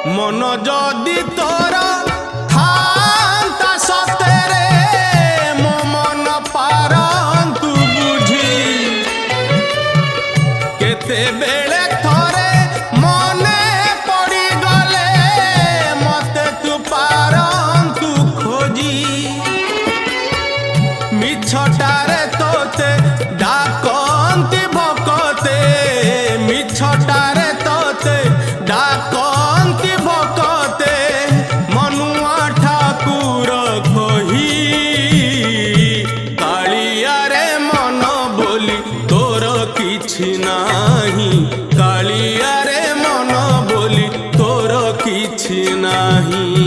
मन जदि तोर थांता सतेरे मो मन पारंतु बुझी केते बेले थरे मने पड़ी गले मते तू पारंतु खोजी मिछटारे तोते डाकंती भकते मिछटारे तोते डाकंती भकते मनुआ ठाकुर कही कालिया रे मन बोली तोर किछि नाही कालिया रे मन बोली तोर किछि नाही।